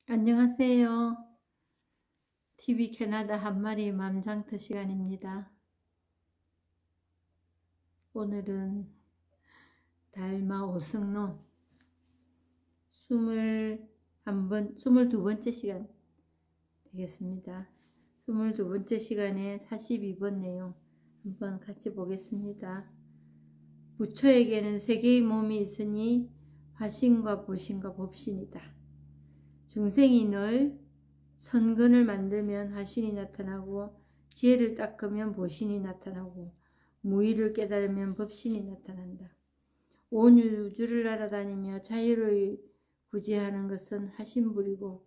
안녕하세요. TV 캐나다 한마리 맘장터 시간입니다. 오늘은 달마 오승론 22번째 시간 되겠습니다. 22번째 시간에 42번 내용 한번 같이 보겠습니다. 부처에게는 세 개의 몸이 있으니 화신과 보신과 법신이다. 중생이 늘 선근을 만들면 화신이 나타나고 지혜를 닦으면 보신이 나타나고 무의를 깨달으면 법신이 나타난다. 온 우주를 날아다니며 자유를 구제하는 것은 화신불이고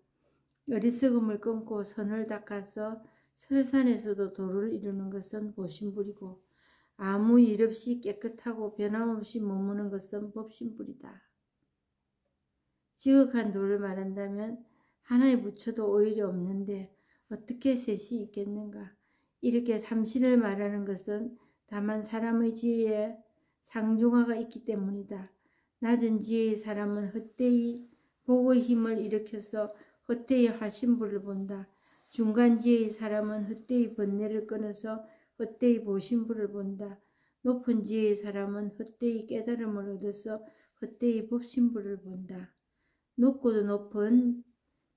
어리석음을 끊고 선을 닦아서 설산에서도 도를 이루는 것은 보신불이고 아무 일 없이 깨끗하고 변함없이 머무는 것은 법신불이다. 지극한 도를 말한다면 하나의 부처도 오히려 없는데 어떻게 셋이 있겠는가? 이렇게 삼신을 말하는 것은 다만 사람의 지혜에 상중하가 있기 때문이다. 낮은 지혜의 사람은 헛되이 복의 힘을 일으켜서 헛되이 화신불을 본다. 중간 지혜의 사람은 헛되이 번뇌를 끊어서 헛되이 보신불을 본다. 높은 지혜의 사람은 헛되이 깨달음을 얻어서 헛되이 법신불을 본다. 높고도 높은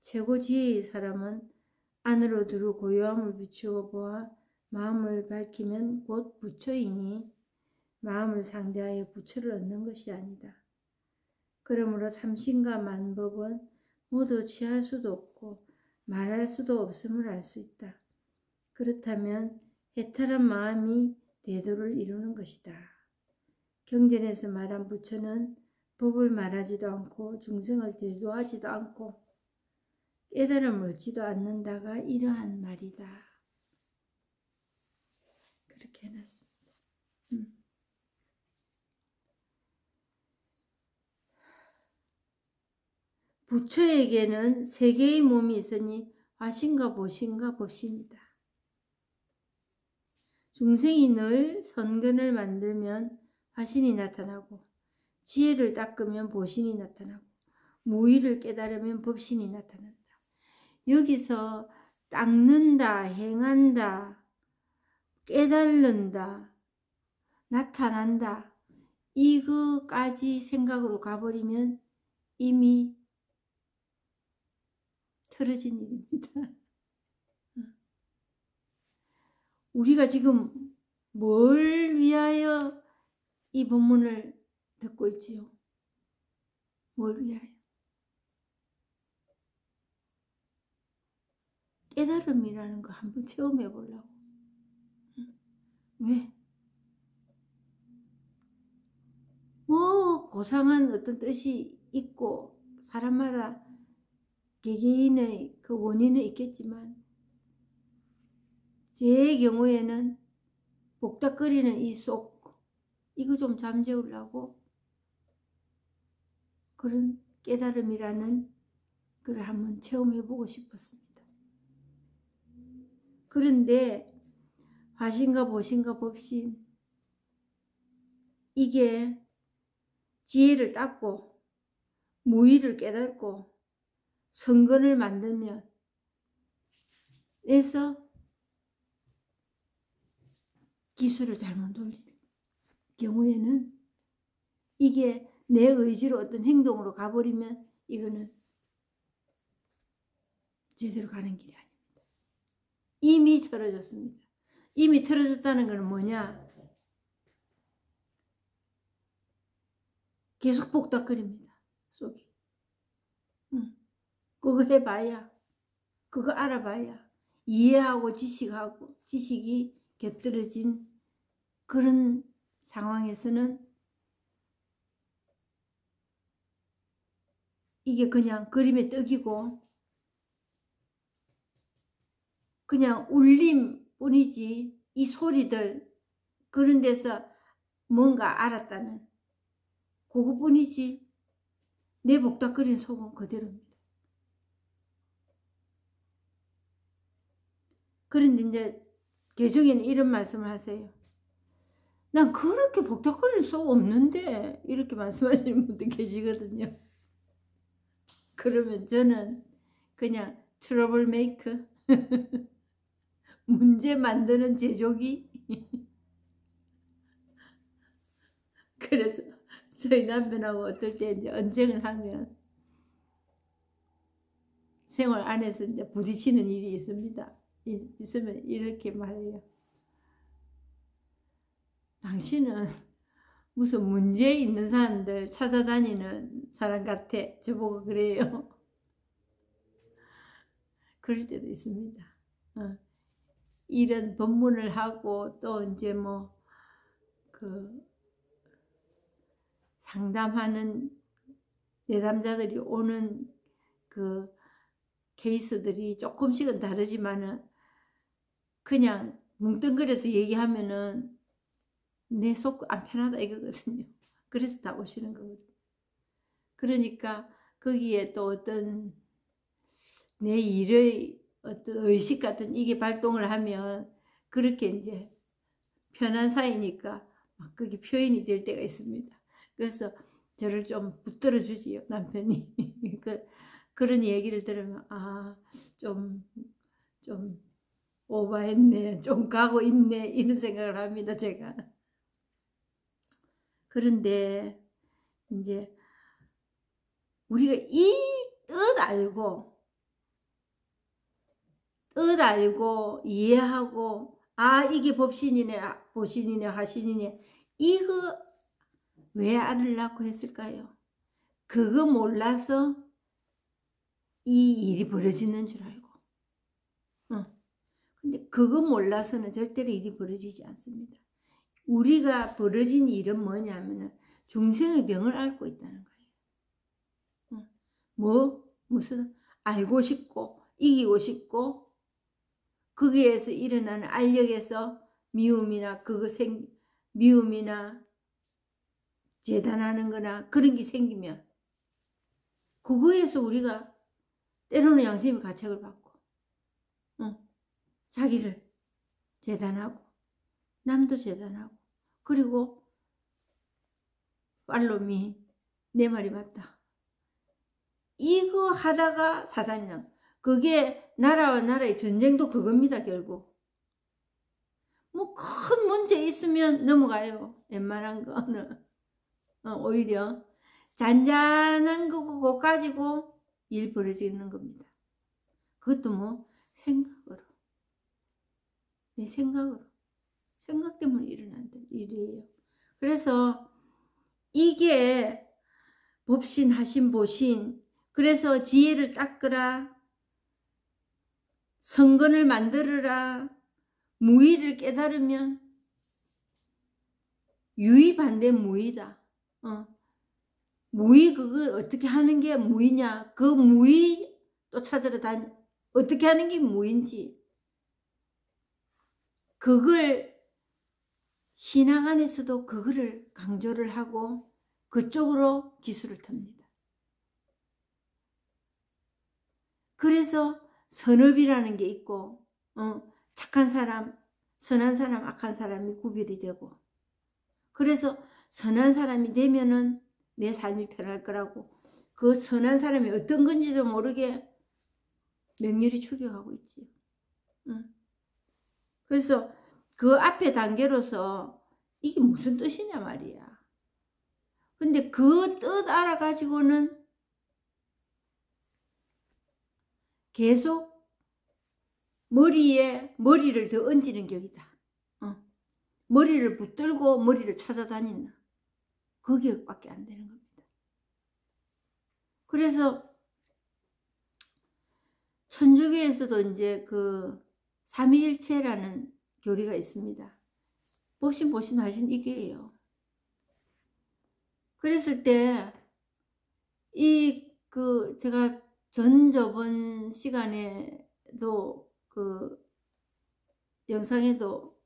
최고 지혜의 사람은 안으로 두루 고요함을 비추어 보아 마음을 밝히면 곧 부처이니 마음을 상대하여 부처를 얻는 것이 아니다. 그러므로 참신과 만법은 모두 취할 수도 없고 말할 수도 없음을 알 수 있다. 그렇다면 해탈한 마음이 대도를 이루는 것이다. 경전에서 말한 부처는 법을 말하지도 않고 중생을 대도하지도 않고 깨달음을 얻지도 않는다가 이러한 말이다. 그렇게 해놨습니다. 부처에게는 세 개의 몸이 있으니 화신과 보신과 법신이다. 중생이 늘 선근을 만들면 화신이 나타나고 지혜를 닦으면 보신이 나타나고 무의를 깨달으면 법신이 나타난다. 여기서 닦는다, 행한다, 깨달는다, 나타난다 이거까지 생각으로 가버리면 이미 틀어진 일입니다. 우리가 지금 뭘 위하여 이 본문을 듣고 있지요? 뭘 위하여? 깨달음이라는 거 한번 체험해 보려고. 왜? 뭐 고상한 어떤 뜻이 있고 사람마다 개개인의 그 원인은 있겠지만 제 경우에는 복닥거리는 이 속 이거 좀 잠재우려고 그런 깨달음이라는 걸 한번 체험해보고 싶었습니다. 그런데 화신과 보신과 법신 이게 지혜를 닦고 무의를 깨닫고 선근을 만들면 그래서 기술을 잘못 돌리는 경우에는 이게 내 의지로 어떤 행동으로 가버리면 이거는 제대로 가는 길이 아닙니다. 이미 틀어졌습니다. 이미 틀어졌다는 건 뭐냐? 계속 복닥거립니다. 속이. 그거 해봐야, 그거 알아봐야 이해하고 지식이 곁들여진 그런 상황에서는 이게 그냥 그림의 떡이고 그냥 울림뿐이지 이 소리들 그런 데서 뭔가 알았다는 그거뿐이지 내 복닥거린 속은 그대로입니다. 그런데 이제 개종에는 이런 말씀을 하세요. 난 그렇게 복닥거리는 속 없는데 이렇게 말씀하시는 분도 계시거든요. 그러면 저는 그냥 트러블 메이크 문제 만드는 제조기. 그래서 저희 남편하고 어떨 때 이제 언쟁을 하면 생활 안에서 이제 부딪히는 일이 있습니다. 있으면 이렇게 말해요. 당신은 무슨 문제 있는 사람들 찾아다니는 사람 같아. 저보고 그래요. 그럴 때도 있습니다. 이런 법문을 하고 또 이제 뭐 그 상담하는 내담자들이 오는 그 케이스들이 조금씩은 다르지만은 그냥 뭉뚱그려서 얘기하면은 내 속 안 편하다 이거거든요. 그래서 다 오시는 거거든요. 그러니까 거기에 또 어떤 내 일의 어떤 의식 같은 이게 발동을 하면 그렇게 이제 편한 사이니까 막 그게 표현이 될 때가 있습니다. 그래서 저를 좀 붙들어 주지요, 남편이. 그런 얘기를 들으면 좀 오버했네, 좀 가고 있네 이런 생각을 합니다, 제가. 그런데 이제 우리가 이 뜻 알고 이해하고 이게 법신이네 보신이네 화신이네 이거 왜 알으려고 했을까요? 그거 몰라서 이 일이 벌어지는 줄 알고. 근데 그거 몰라서는 절대로 일이 벌어지지 않습니다. 우리가 벌어진 일은 뭐냐면은 중생의 병을 앓고 있다는 거예요. 무슨 알고 싶고 이기고 싶고 거기에서 일어나는 알력에서 미움이나 미움이나 재단하는 거나 그런 게 생기면 그거에서 우리가 때로는 양심의 가책을 받고 자기를 재단하고 남도 재단하고 그리고 팔로미 내 말이 맞다 이거 하다가 사단이랑 그게 나라와 나라의 전쟁도 그겁니다. 결국 뭐 큰 문제 있으면 넘어가요. 웬만한 거는 오히려 잔잔한 거 가지고 일 벌어지는 겁니다. 그것도 뭐 생각으로 내 생각 때문에 일어난다 일이에요. 그래서 이게 법신 하신 보신 그래서 지혜를 닦으라 성건을 만들어라 무의를 깨달으면 유의 반대 무의다. 무의 그거 어떻게 하는 게 무의냐 그 무의 또 찾으러 다니 어떻게 하는 게 무의인지 그걸 신앙 안에서도 그거를 강조를 하고 그쪽으로 기술을 틉니다. 그래서 선업이라는 게 있고 착한 사람, 선한 사람, 악한 사람이 구별이 되고 그래서 선한 사람이 되면은 내 삶이 편할 거라고 그 선한 사람이 어떤 건지도 모르게 명렬히 추격하고 있지. 그래서 그 앞에 단계로서 이게 무슨 뜻이냐 말이야. 근데 그 뜻 알아가지고는 계속 머리에 머리를 더 얹는 격이다. 머리를 붙들고 머리를 찾아다닌다. 거기밖에 안 되는 겁니다. 그래서 천주교에서도 이제 그 삼위일체라는 교리가 있습니다. 보신 하신 이게예요. 그랬을 때 제가 저번 시간에도 그 영상에도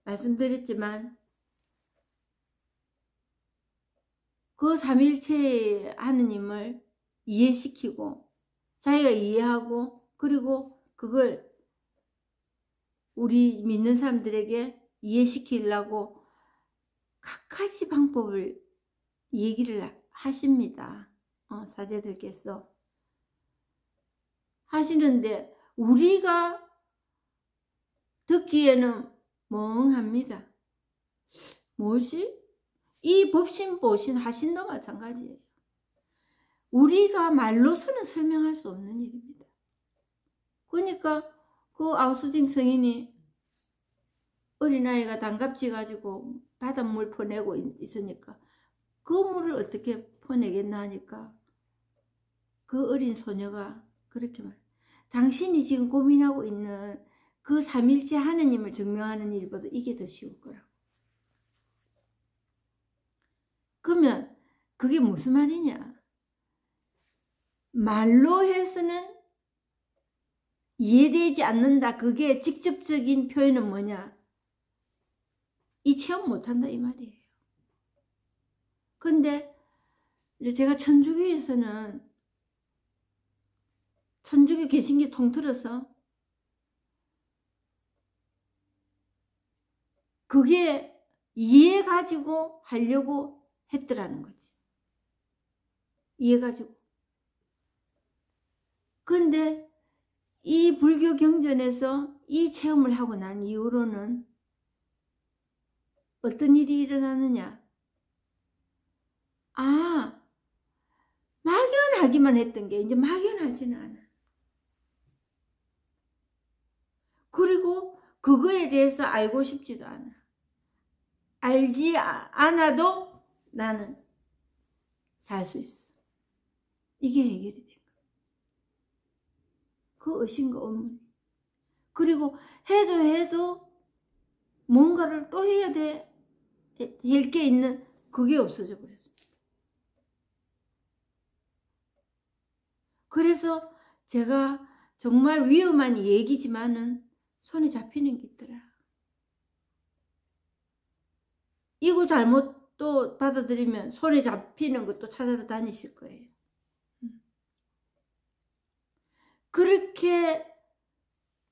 말씀드렸지만 그 삼위일체 하느님을 이해시키고 자기가 이해하고 그리고 그걸 우리 믿는 사람들에게 이해시키려고 각가지 방법을 얘기를 하십니다. 사제들께서 하시는데 우리가 듣기에는 멍합니다. 뭐지? 이 법신보신 하신도 마찬가지예요. 우리가 말로서는 설명할 수 없는 일입니다. 그러니까 그 아우스팅 성인이 어린아이가 단갑지 가지고 바닷물 퍼내고 있으니까 그 물을 어떻게 퍼내겠나 하니까 그 어린 소녀가 그렇게 말, 당신이 지금 고민하고 있는 그 삼일째 하느님을 증명하는 일보다 이게 더 쉬울 거라고. 그러면 그게 무슨 말이냐? 말로 해서는 이해되지 않는다. 그게 직접적인 표현은 뭐냐? 이 체험 못한다 이 말이에요. 근데 이제 제가 천주교에서는 천주교 개신교 통틀어서 그게 이해 가지고 하려고 했더라는 거지. 이해 가지고. 근데 이 불교 경전에서 이 체험을 하고 난 이후로는 어떤 일이 일어나느냐? 아, 막연하기만 했던 게 이제 막연하지는 않아. 그리고 그거에 대해서 알고 싶지도 않아. 알지 않아도 나는 살 수 있어. 이게 해결이 된 거야. 그 의심과 의문. 그리고 해도 뭔가를 또 해야 될 게 있는 그게 없어져 버렸습니다. 그래서 제가 정말 위험한 얘기지만은 손에 잡히는 게 있더라. 이거 잘못 또 받아들이면 손에 잡히는 것도 찾아서 다니실 거예요. 그렇게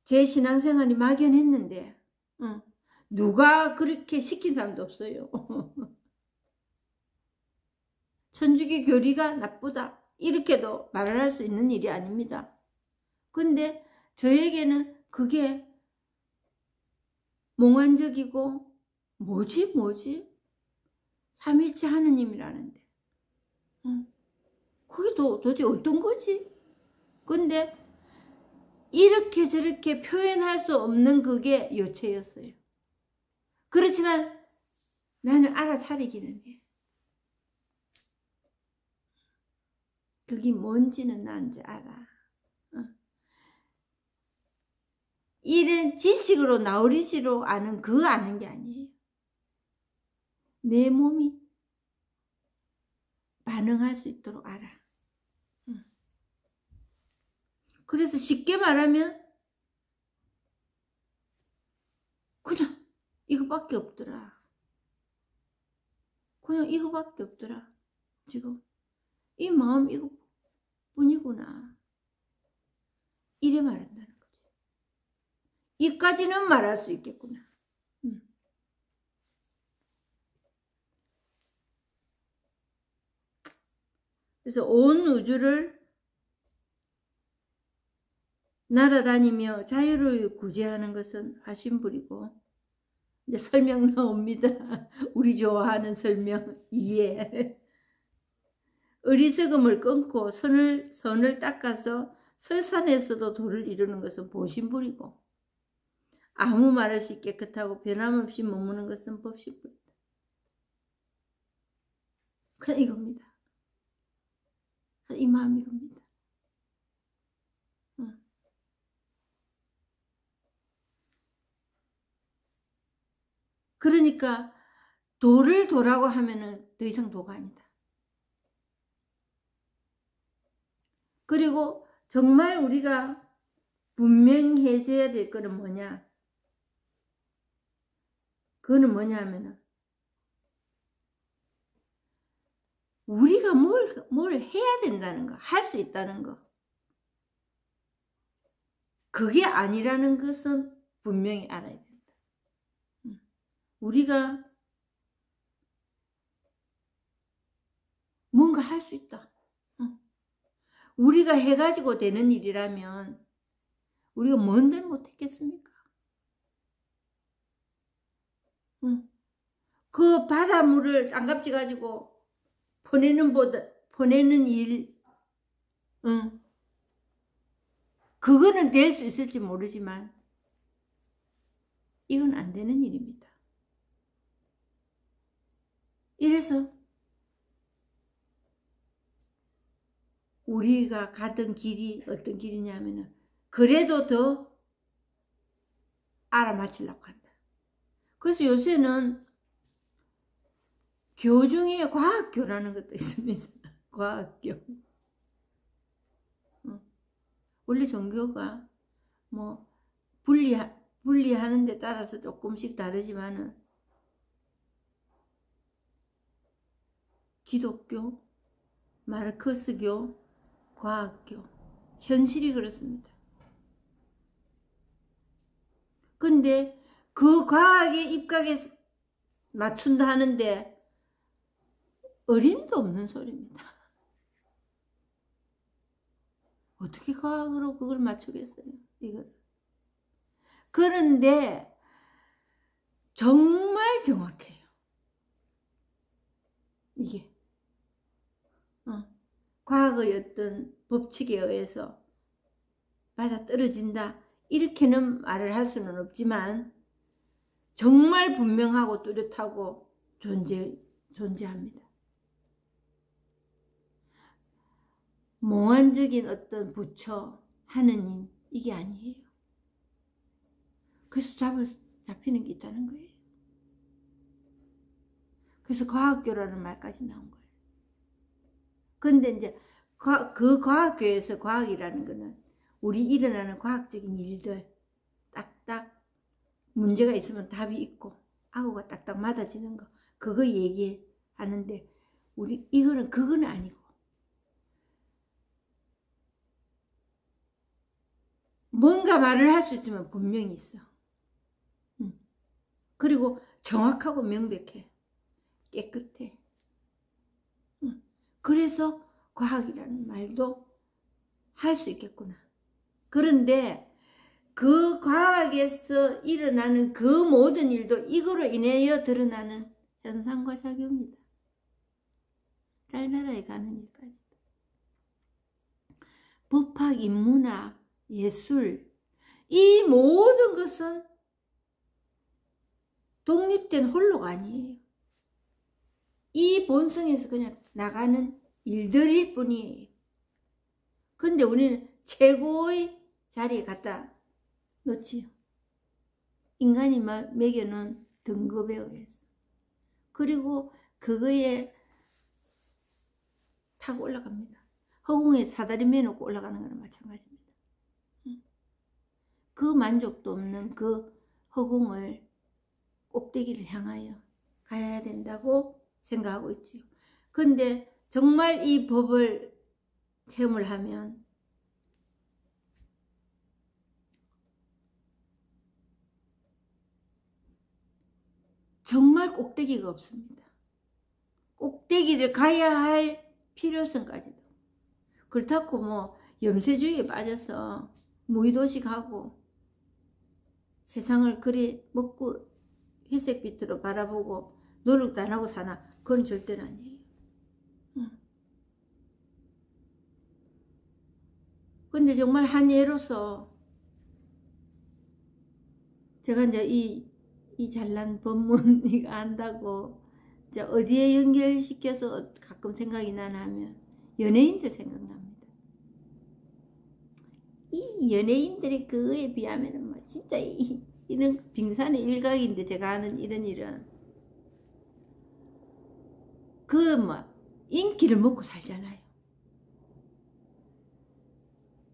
제 신앙생활이 막연했는데 누가 그렇게 시킨 사람도 없어요. 천주교 교리가 나쁘다 이렇게도 말을 할 수 있는 일이 아닙니다. 근데 저에게는 그게 몽환적이고 뭐지? 삼일체 하느님이라는데 그게 도대체 어떤 거지? 근데 이렇게 저렇게 표현할 수 없는 그게 요체였어요. 그렇지만 나는 알아차리기는 해. 그게 뭔지는 나 이제 알아. 이런 지식으로 나우리지로 아는 그 아는 게 아니에요. 내 몸이 반응할 수 있도록 알아. 그래서 쉽게 말하면 그냥 이거밖에 없더라. 그냥 이거밖에 없더라. 지금 이 마음 이거뿐이구나. 이래 말한다는 거지. 이까지는 말할 수 있겠구나. 그래서 온 우주를 날아다니며 자유를 구제하는 것은 화신불이고 이제 설명 나옵니다. 우리 좋아하는 설명 이해. 어리석음을 끊고 선을 닦아서 설산에서도 도를 이루는 것은 보신불이고 아무 말 없이 깨끗하고 변함없이 머무는 것은 법신불이다. 그냥 이겁니다. 이 마음이 이겁니다. 그러니까 도를 도라고 하면은 더 이상 도가 아니다. 그리고 정말 우리가 분명해져야 될 거는 뭐냐? 그거는 뭐냐 하면은 우리가 뭘 해야 된다는 거, 할 수 있다는 거. 그게 아니라는 것은 분명히 알아야 된다. 우리가 뭔가 할 수 있다. 우리가 해가지고 되는 일이라면 우리가 뭔들 못했겠습니까? 그 바닷물을 땅값지 가지고 보내는 일, 그거는 될 수 있을지 모르지만 이건 안 되는 일입니다. 이래서 우리가 가던 길이 어떤 길이냐면은 그래도 더 알아맞히려고 한다. 그래서 요새는 교 중에 과학교라는 것도 있습니다. 과학교. 원래 종교가 뭐 분리하는 데 따라서 조금씩 다르지만은 기독교, 마르크스교, 과학교, 현실이 그렇습니다. 근데 그 과학의 입각에 맞춘다 하는데 어림도 없는 소리입니다. 어떻게 과학으로 그걸 맞추겠어요? 이걸. 그런데 정말 정확해요. 이게. 과학의 어떤 법칙에 의해서 맞아 떨어진다. 이렇게는 말을 할 수는 없지만 정말 분명하고 뚜렷하고 존재합니다. 몽환적인 어떤 부처, 하느님, 이게 아니에요. 그래서 잡히는 게 있다는 거예요. 그래서 과학교라는 말까지 나온 거예요. 근데 이제 그 과학교에서 과학이라는 거는 우리 일어나는 과학적인 일들 딱딱 문제가 있으면 답이 있고 악어가 딱딱 맞아지는 거 그거 얘기하는데 이거는 그건 아니고 뭔가 말을 할 수 있으면 분명히 있어. 그리고 정확하고 명백해. 깨끗해. 그래서 과학이라는 말도 할 수 있겠구나. 그런데 그 과학에서 일어나는 그 모든 일도 이거로 인하여 드러나는 현상과 작용이다. 달나라에 가는 일까지. 법학, 인문학, 예술 이 모든 것은 독립된 홀로가 아니에요. 이 본성에서 그냥 나가는 일들일 뿐이에요. 근데 우리는 최고의 자리에 갖다 놓지요. 인간이 매겨놓은 등급에 의해서. 그리고 그거에 타고 올라갑니다. 허공에 사다리 매놓고 올라가는 거랑 마찬가지입니다. 그 만족도 없는 그 허공을 꼭대기를 향하여 가야 된다고 생각하고 있지요. 근데 정말 이 법을 체험을 하면 정말 꼭대기가 없습니다. 꼭대기를 가야 할 필요성까지도. 그렇다고 뭐 염세주의에 빠져서 무의도식하고 세상을 그리 먹고 회색빛으로 바라보고 노력도 안 하고 사나? 그건 절대로 아니에요. 근데 정말 한 예로서 제가 이제 이 잘난 법문 이거 안다고 이제 어디에 연결시켜서 가끔 생각이 나나 하면 연예인들 생각납니다. 이 연예인들이 그거에 비하면 뭐 진짜 이런 빙산의 일각인데 제가 하는 이런 일은 그 뭐 인기를 먹고 살잖아요.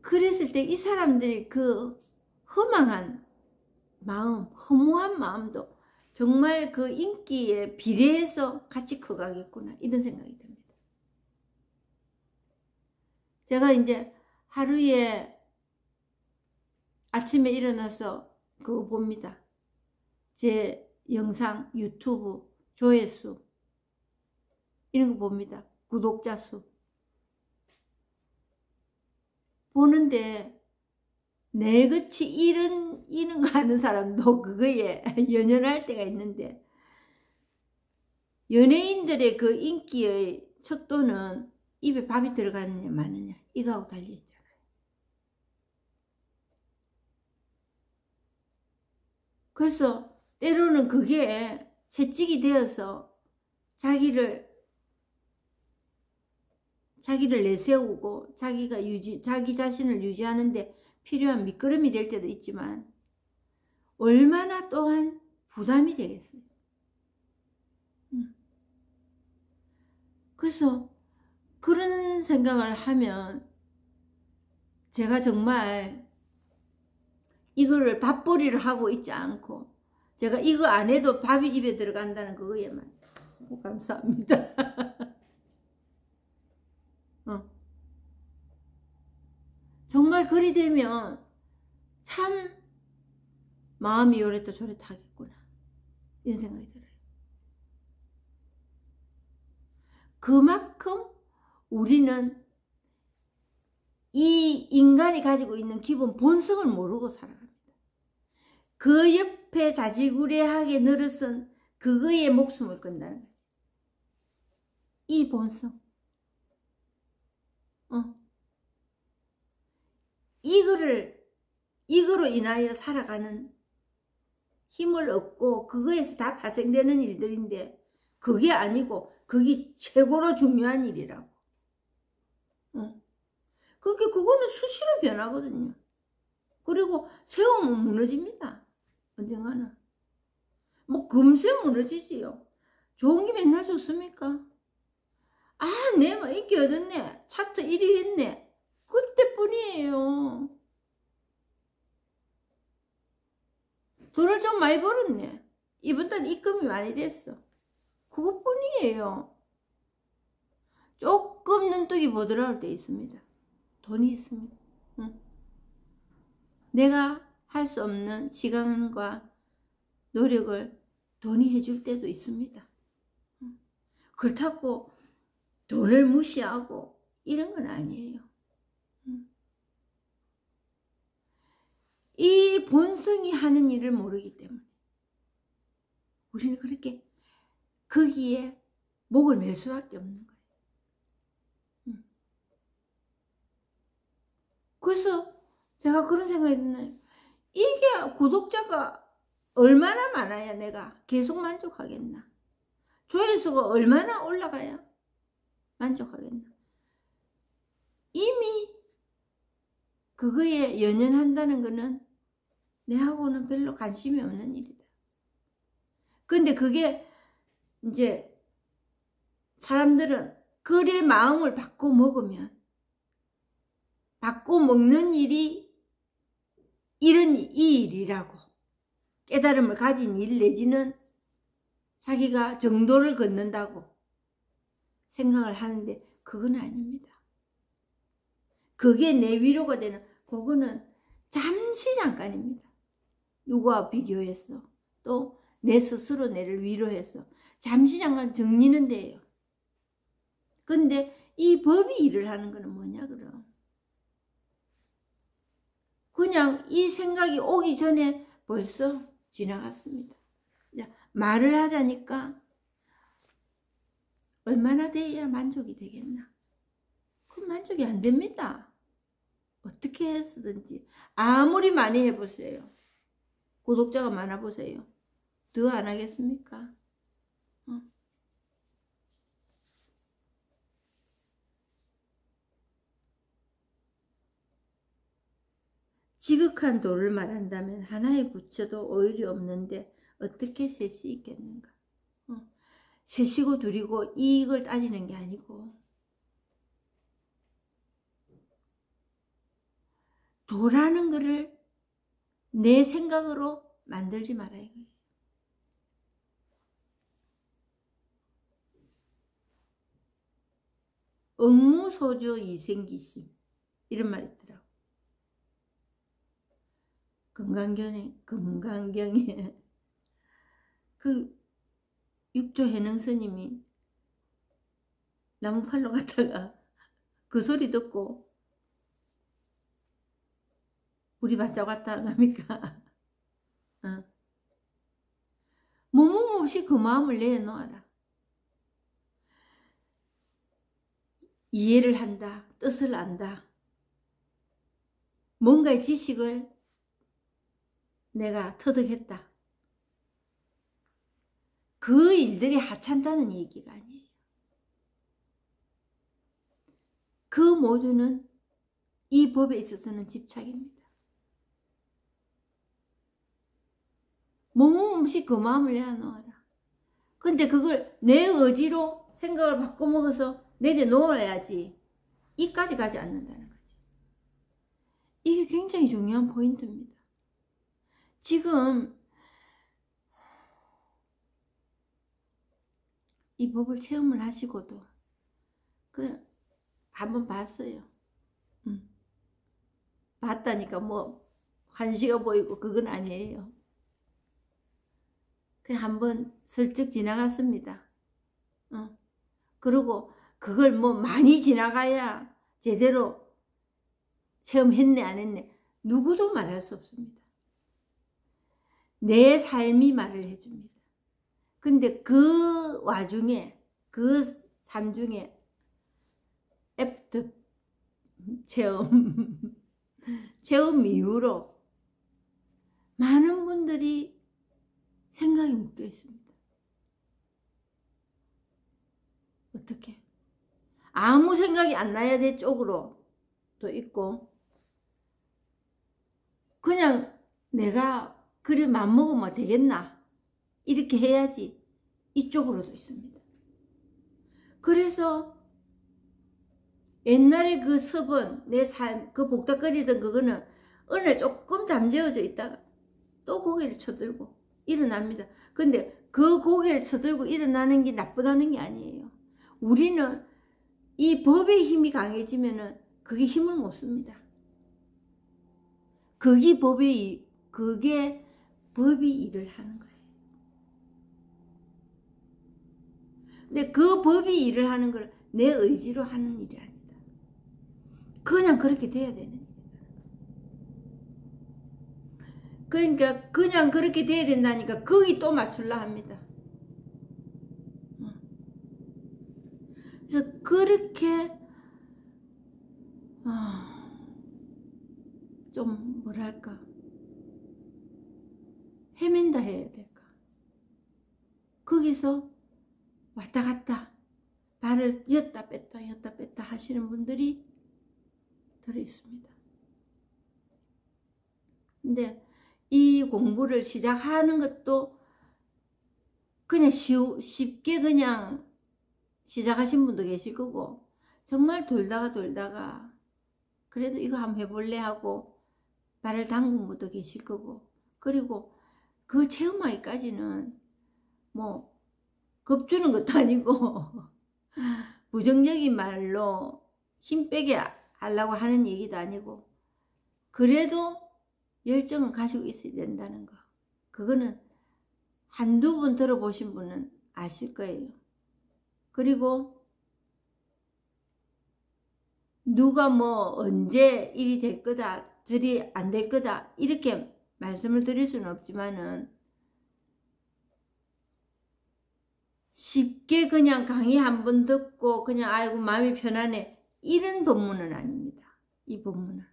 그랬을 때 이 사람들이 그 허망한 마음, 허무한 마음도 정말 그 인기에 비례해서 같이 커가겠구나 이런 생각이 듭니다. 제가 이제 하루에 아침에 일어나서 그거 봅니다. 제 영상 유튜브 조회수 이런 거 봅니다. 구독자 수. 보는데 내같이 이런 거 하는 사람도 그거에 연연할 때가 있는데, 연예인들의 그 인기의 척도는 입에 밥이 들어가느냐 마느냐 이거하고 달려있잖아요. 그래서 때로는 그게 채찍이 되어서 자기를 내세우고 자기 자신을 유지하는데 필요한 밑거름이 될 때도 있지만, 얼마나 또한 부담이 되겠어요. 그래서 그런 생각을 하면 제가 정말 이거를 밥벌이를 하고 있지 않고 제가 이거 안 해도 밥이 입에 들어간다는 그거에만 너무 감사합니다. 정말 그리 되면 참 마음이 요랬다 저랬다 하겠구나 이런 생각이 들어요. 그만큼 우리는 이 인간이 가지고 있는 기본 본성을 모르고 살아갑니다. 그 옆에 자지구레하게 늘어선 그거에 목숨을 건다는 거지. 이 본성. 이거로 인하여 살아가는 힘을 얻고 그거에서 다 발생되는 일들인데, 그게 아니고 그게 최고로 중요한 일이라고. 그거는 수시로 변하거든요. 그리고 세우면 무너집니다. 언젠가는. 뭐 금세 무너지지요. 좋은 게 맨날 좋습니까? 아, 내가 인기 얻었네. 차트 1위 했네. 그때뿐이에요. 돈을 좀 많이 벌었네. 이번 달 입금이 많이 됐어. 그것뿐이에요. 조금 눈뜨기 보더라올 때 있습니다. 돈이 있습니다. 내가 할 수 없는 시간과 노력을 돈이 해줄 때도 있습니다. 그렇다고 돈을 무시하고 이런 건 아니에요. 이 본성이 하는 일을 모르기 때문에 우리는 그렇게 거기에 목을 맬 수밖에 없는 거예요. 그래서 제가 그런 생각이 드나요? 이게 구독자가 얼마나 많아야 내가 계속 만족하겠나? 조회수가 얼마나 올라가야 만족하겠나? 이미 그거에 연연한다는 거는 내하고는 별로 관심이 없는 일이다. 근데 그게 이제 사람들은 그의 마음을 바꿔 먹으면, 바꿔 먹는 일이 이 일이라고 깨달음을 가진 일 내지는 자기가 정도를 걷는다고 생각을 하는데 그건 아닙니다. 그게 내 위로가 되는, 그거는 잠시 잠깐입니다. 누구와 비교해서 또 내 스스로 내를 위로해서 잠시 잠깐 정리는 돼요. 근데 이 법이 일을 하는 거는 뭐냐 그럼? 그냥 이 생각이 오기 전에 벌써 지나갔습니다. 말을 하자니까 얼마나 돼야 만족이 되겠나? 그럼 만족이 안 됩니다. 어떻게 해서든지 아무리 많이 해보세요. 구독자가 많아보세요. 더 안 하겠습니까? 지극한 도를 말한다면 하나의 부처도 오일이 없는데 어떻게 셋이 있겠는가? 셋이고 둘이고 이익을 따지는 게 아니고 도라는 거를 내 생각으로 만들지 말아야 해요. 억무소조 이생기심 이런 말이 있더라고. 금강경에 그 육조 해능 스님이 나무팔로 갔다가 그 소리 듣고 불이 반짝 왔다 안 합니까? 어. 머뭇 없이 그 마음을 내놓아라. 이해를 한다. 뜻을 안다. 뭔가의 지식을 내가 터득했다. 그 일들이 하찮다는 얘기가 아니에요. 그 모두는 이 법에 있어서는 집착입니다. 몸없이 그 마음을 내려놓아라. 근데 그걸 내 의지로 생각을 바꿔먹어서 내려놓아야지 이까지 가지 않는다는 거지. 이게 굉장히 중요한 포인트입니다. 지금 이 법을 체험을 하시고도 한번 봤어요. 봤다니까 뭐 환시가 보이고 그건 아니에요. 그냥 한번 슬쩍 지나갔습니다. 그리고 그걸 뭐 많이 지나가야 제대로 체험했네 안 했네 누구도 말할 수 없습니다. 내 삶이 말을 해줍니다. 근데 그 와중에 그 삶 중에 애프터 체험 이후로 많은 분들이 생각이 묶여 있습니다. 어떻게? 아무 생각이 안 나야 될 쪽으로 또 있고 그냥 내가 그래 맘먹으면 되겠나 이렇게 해야지 이쪽으로도 있습니다. 그래서 옛날에 그 섭은 내 삶 그 복닥거리던 그거는 어느 날 조금 잠재워져 있다가 또 고개를 쳐들고 일어납니다. 근데 그 고개를 쳐들고 일어나는 게 나쁘다는 게 아니에요. 우리는 이 법의 힘이 강해지면은 그게 힘을 못 씁니다. 그게 법이 일을 하는 거예요. 근데 그 법이 일을 하는 걸 내 의지로 하는 일이 아니다. 그냥 그렇게 돼야 되는 일이다. 그러니까 그냥 그렇게 돼야 된다니까 거기 또 맞출라 합니다. 그래서 그렇게 좀 뭐랄까 헤맨다 해야 될까? 거기서 왔다 갔다 발을 였다 뺐다 하시는 분들이 들어있습니다. 근데 이 공부를 시작하는 것도 그냥 쉽게 그냥 시작하신 분도 계실 거고 정말 돌다가 그래도 이거 한번 해볼래 하고 발을 담근 분도 계실 거고 그리고 그 체험하기까지는 뭐 겁주는 것도 아니고 부정적인 말로 힘 빼게 하려고 하는 얘기도 아니고 그래도 열정은 가지고 있어야 된다는 거 그거는 한두 번 들어보신 분은 아실 거예요. 그리고 누가 뭐 언제 일이 될 거다 저리 안 될 거다 이렇게 말씀을 드릴 수는 없지만은 쉽게 그냥 강의 한 번 듣고 그냥 아이고 마음이 편하네 이런 법문은 아닙니다. 이 법문은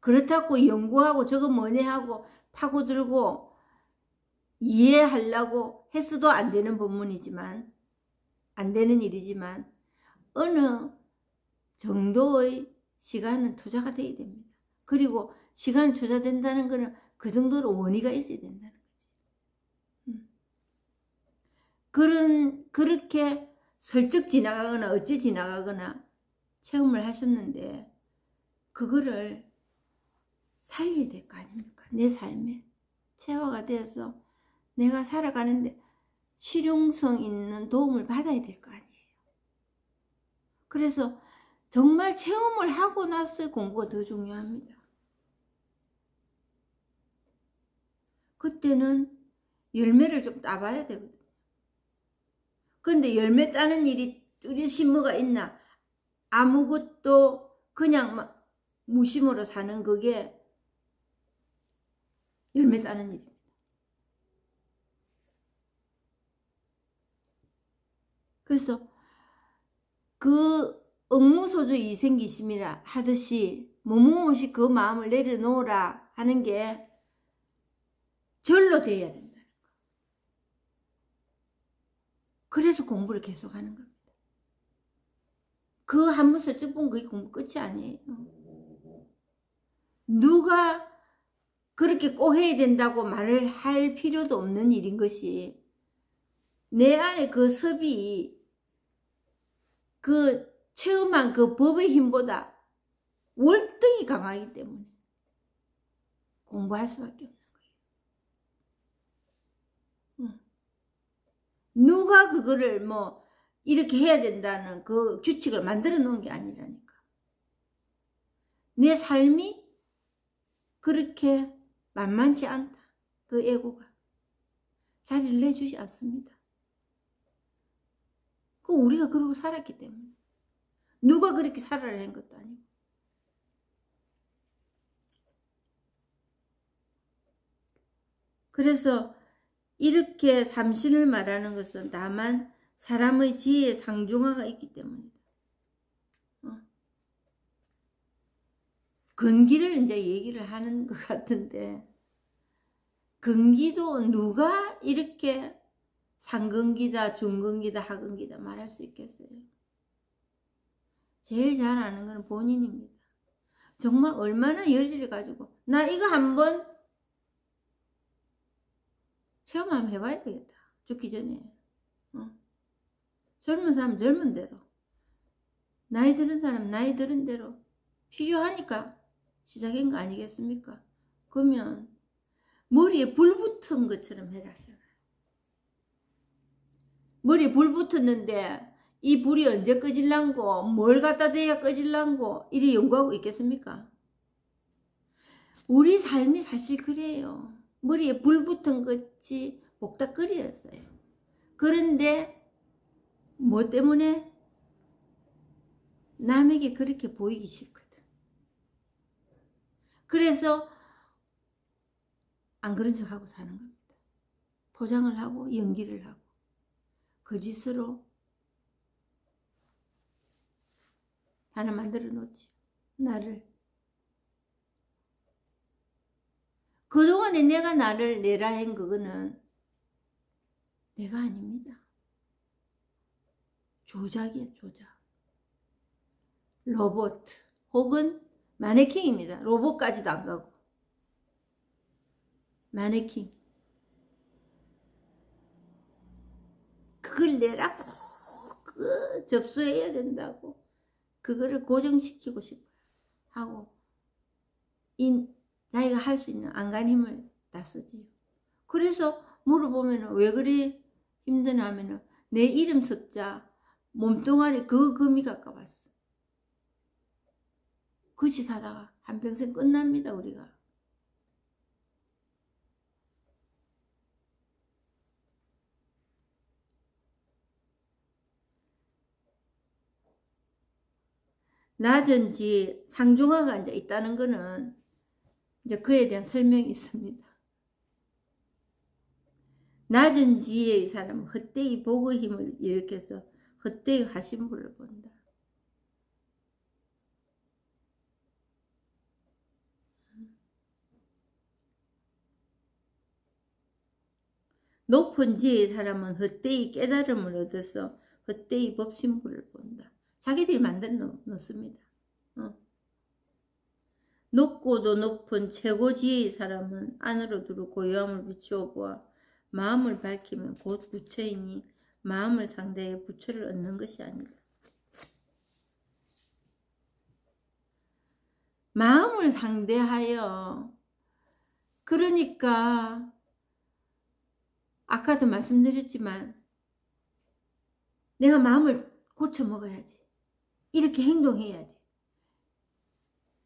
그렇다고 연구하고 저거 뭐네 하고 파고들고 이해하려고 했어도 안 되는 법문이지만 안 되는 일이지만 어느 정도의 시간은 투자가 돼야 됩니다. 그리고 시간이 투자된다는 것은 그 정도로 원의가 있어야 된다는 거지. 그렇게 슬쩍 지나가거나 어찌 지나가거나 체험을 하셨는데 그거를 살려야 될 거 아닙니까? 내 삶에 체화가 되어서 내가 살아가는데 실용성 있는 도움을 받아야 될 거 아니에요. 그래서 정말 체험을 하고 나서 공부가 더 중요합니다. 그때는 열매를 좀 따봐야 되거든요. 근데 열매 따는 일이 뚜렷이 뭐가 있나? 아무것도 그냥 막 무심으로 사는 그게 열매 따는 일입니다. 그래서 그 억무소주 이생기심이라 하듯이 뭐뭐뭐시 그 마음을 내려놓으라 하는 게 절로 돼야 된다는 거. 그래서 공부를 계속하는 겁니다. 그 한 문서 쭉 본 그게 공부 끝이 아니에요. 누가 그렇게 꼭 해야 된다고 말을 할 필요도 없는 일인 것이 내 안에 그 섭이 그 체험한 그 법의 힘보다 월등히 강하기 때문에 공부할 수밖에 없는 거예요. 누가 그거를 뭐 이렇게 해야 된다는 그 규칙을 만들어 놓은 게 아니라니까. 내 삶이 그렇게 만만치 않다. 그 에고가 자리를 내주지 않습니다. 그 우리가 그러고 살았기 때문에. 누가 그렇게 살아라는 것도 아니고. 그래서 이렇게 삼신을 말하는 것은 다만 사람의 지혜에 상중하가 있기 때문이다. 근기를 이제 얘기를 하는 것 같은데, 근기도 누가 이렇게 상근기다, 중근기다, 하근기다 말할 수 있겠어요? 제일 잘 아는 건 본인입니다. 정말 얼마나 열의를 가지고 나 이거 한번 체험 한번 해봐야 되겠다. 죽기 전에. 젊은 사람 젊은 대로, 나이 들은 사람 나이 들은 대로 필요하니까 시작한 거 아니겠습니까? 그러면 머리에 불 붙은 것처럼 해라 하잖아요. 머리에 불 붙었는데 이 불이 언제 꺼질란고, 뭘 갖다 대야 꺼질란고 이리 연구하고 있겠습니까? 우리 삶이 사실 그래요. 머리에 불 붙은 것이 복닥거리였어요. 그런데 뭐 때문에? 남에게 그렇게 보이기 싫거든. 그래서 안 그런 척하고 사는 겁니다. 포장을 하고 연기를 하고 거짓으로 하나 만들어 놓지. 나를. 그동안에 내가 나를 내라 한 그거는 내가 아닙니다. 조작이에요, 조작. 로봇 혹은 마네킹입니다. 로봇까지도 안 가고. 마네킹. 그걸 내라고 접수해야 된다고. 그거를 고정시키고 싶어요. 하고 자기가 할 수 있는 안간힘을 다 쓰지요. 그래서 물어보면 왜 그리 힘드나 하면 내 이름 석자 몸뚱아리 그 금이 가까웠어. 그 짓 하다가 한평생 끝납니다. 우리가. 낮은 지혜 상중하가 이제 있다는 거는 이제 그에 대한 설명이 있습니다. 낮은 지혜의 사람은 헛되이 복의 힘을 일으켜서 헛되이 하신불을 본다. 높은 지혜의 사람은 헛되이 깨달음을 얻어서 헛되이 법신불을 본다. 자기들이 만들어 놓습니다. 높고도 높은 최고 지혜의 사람은 안으로 두루 고요함을 비추어 보아 마음을 밝히면 곧 부처이니 마음을 상대해 부처를 얻는 것이 아니다. 마음을 상대하여, 그러니까 아까도 말씀드렸지만 내가 마음을 고쳐 먹어야지, 이렇게 행동해야지,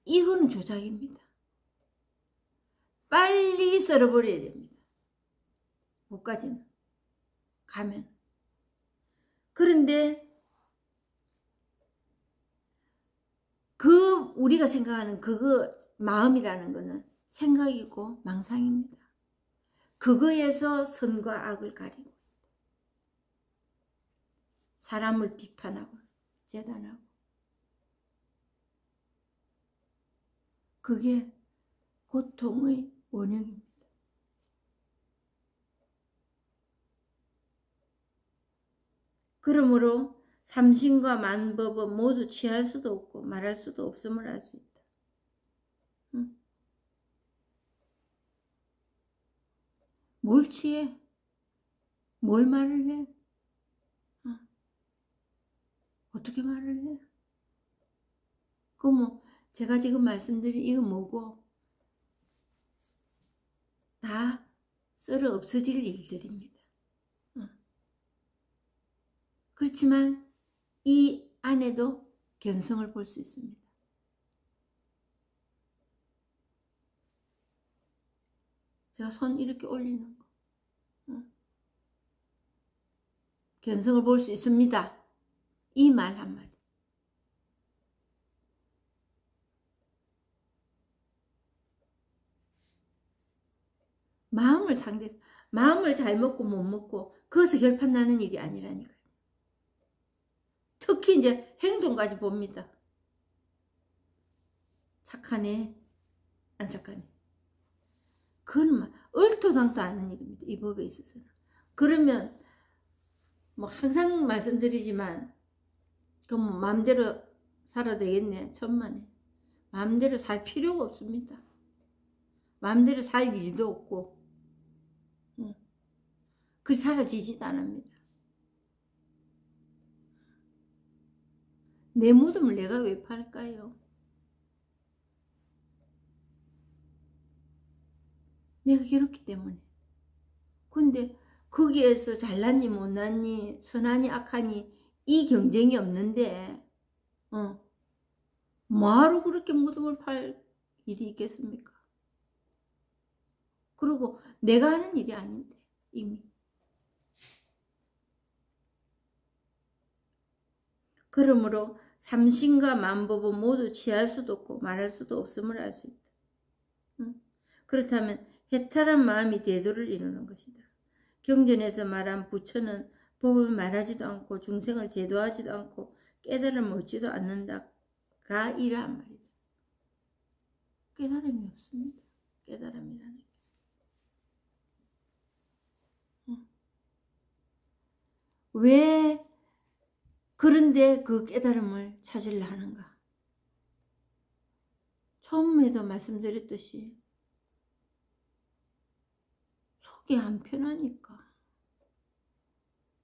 이거는 조작입니다. 빨리 썰어버려야 됩니다. 못까지는 가면. 그런데 우리가 생각하는 그거 마음이라는 거는 생각이고 망상입니다. 그거에서 선과 악을 가리고 사람을 비판하고 재단하고 그게 고통의 원흉입니다. 그러므로 삼신과 만법은 모두 취할 수도 없고 말할 수도 없음을 알 수 있다. 응? 뭘 취해? 뭘 말을 해? 어떻게 말을 해? 그 뭐 제가 지금 말씀드린 이거 뭐고 다 썰어 없어질 일들입니다. 그렇지만 이 안에도 견성을 볼 수 있습니다. 제가 손 이렇게 올리는 거. 견성을 볼 수 있습니다. 이 말 한마디. 마음을 잘 먹고 못 먹고 그것을 결판 나는 일이 아니라니까요. 특히 이제 행동까지 봅니다. 착하네, 안 착하네. 그건 얼토당토 않은 일입니다. 이 법에 있어서는. 그러면 뭐 항상 말씀드리지만 그럼 마음대로 살아도 되겠네. 천만에. 마음대로 살 필요가 없습니다. 마음대로 살 일도 없고 그 사라지지도 않습니다. 내 무덤을 내가 왜 팔까요? 내가 괴롭기 때문에. 근데 거기에서 잘났니 못났니 선하니 악하니 이 경쟁이 없는데 뭐하러 그렇게 무덤을 팔 일이 있겠습니까? 그리고 내가 하는 일이 아닌데 이미. 그러므로 삼신과 만법은 모두 취할 수도 없고 말할 수도 없음을 알 수 있다. 그렇다면 해탈한 마음이 대도를 이루는 것이다. 경전에서 말한 부처는 법을 말하지도 않고 중생을 제도하지도 않고 깨달음을 얻지도 않는다가 이러한 말이다. 깨달음이 없습니다. 깨달음이라는 게. 왜 그런데 그 깨달음을 찾으려 하는가? 처음에도 말씀드렸듯이 속이 안 편하니까.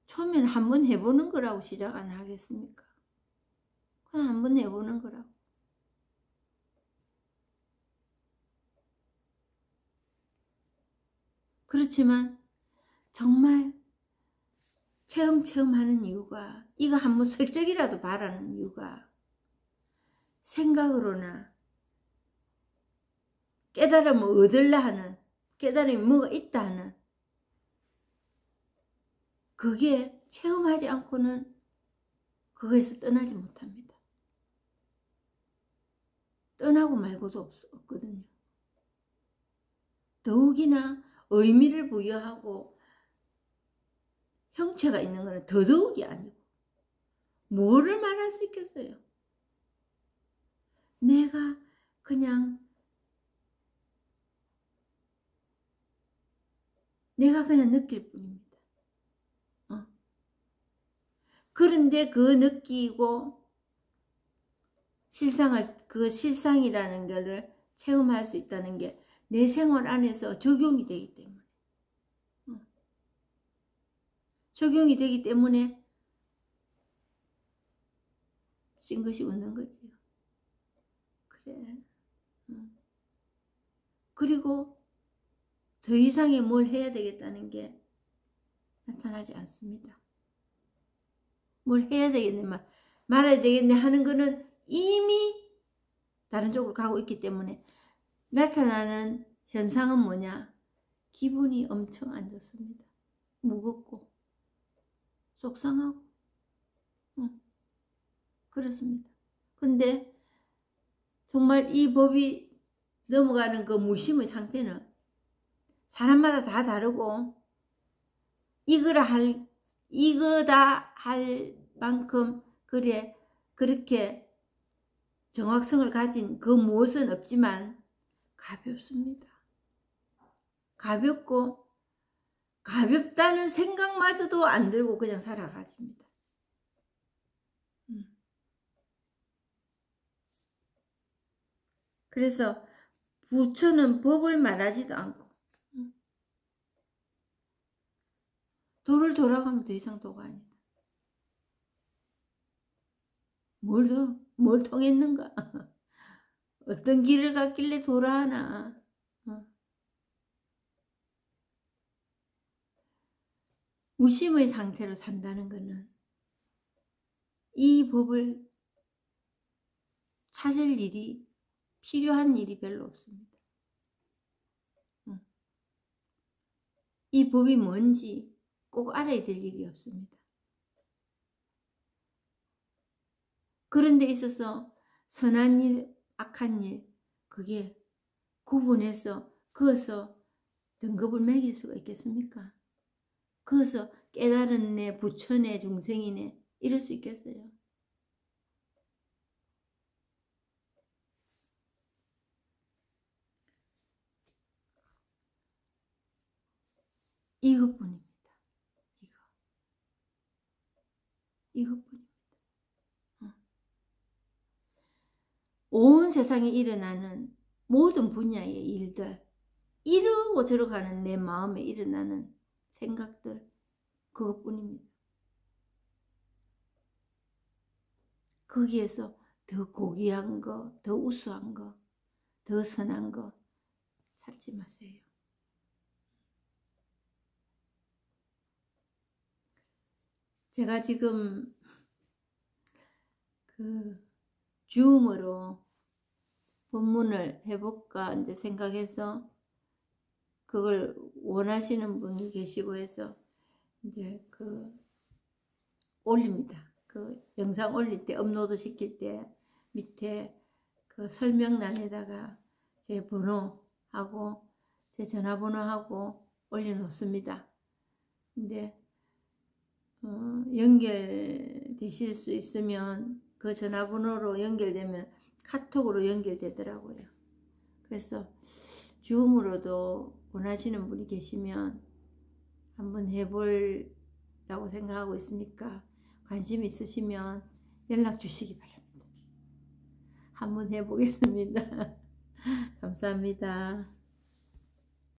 처음에는 한번 해보는 거라고 시작 안 하겠습니까? 그냥 한번 해보는 거라고. 그렇지만 정말 체험하는 이유가 이거 한번 슬쩍이라도 바라는 이유가 생각으로나 깨달음을 얻으려 하는 깨달음이 뭐가 있다 하는 그게 체험하지 않고는 그거에서 떠나지 못합니다. 떠나고 말고도 없거든요. 더욱이나 의미를 부여하고 형체가 있는 것은 더더욱이 아니고 뭐를 말할 수 있겠어요? 내가 그냥 느낄 뿐입니다. 그런데 그 느끼고 그 실상이라는 것을 체험할 수 있다는 게 내 생활 안에서 적용이 되기 때문에 적용이 되기 때문에 싱긋이 웃는 거지요. 그래. 그리고 더 이상의 뭘 해야 되겠다는 게 나타나지 않습니다. 뭘 해야 되겠네, 말아야 되겠네 하는 거는 이미 다른 쪽으로 가고 있기 때문에 나타나는 현상은 뭐냐? 기분이 엄청 안 좋습니다. 무겁고 속상하고 그렇습니다. 근데 정말 이 법이 넘어가는 그 무심의 상태는 사람마다 다 다르고 이거다 할 만큼 그래 그렇게 정확성을 가진 그 무엇은 없지만 가볍습니다. 가볍고 가볍다는 생각마저도 안 들고 그냥 살아가집니다. 그래서 부처는 법을 말하지도 않고 도를 돌아가면 더 이상 도가 아니다. 뭘 통했는가? 어떤 길을 갔길래 돌아하나? 무심의 상태로 산다는 것은 이 법을 찾을 일이 필요한 일이 별로 없습니다. 이 법이 뭔지 꼭 알아야 될 일이 없습니다. 그런 데 있어서 선한 일, 악한 일 그게 구분해서 그어서 등급을 매길 수가 있겠습니까? 그어서 깨달은 내 부처네 중생이네 이럴 수 있겠어요? 이것뿐입니다. 이것뿐입니다. 온 세상에 일어나는 모든 분야의 일들, 이러고 저러가는 내 마음에 일어나는 생각들, 그것뿐입니다. 거기에서 더 고귀한 거, 더 우수한 거, 더 선한 거 찾지 마세요. 제가 지금 줌으로 본문을 해볼까 이제 생각해서 그걸 원하시는 분이 계시고 해서 이제 올립니다. 영상 올릴 때 업로드 시킬 때 밑에 설명란에다가 제 번호하고 제 전화번호하고 올려놓습니다. 근데 연결되실 수 있으면 그 전화번호로 연결되면 카톡으로 연결되더라고요. 그래서 줌으로도 원하시는 분이 계시면 한번 해보려고 생각하고 있으니까 관심 있으시면 연락 주시기 바랍니다. 한번 해보겠습니다. 감사합니다.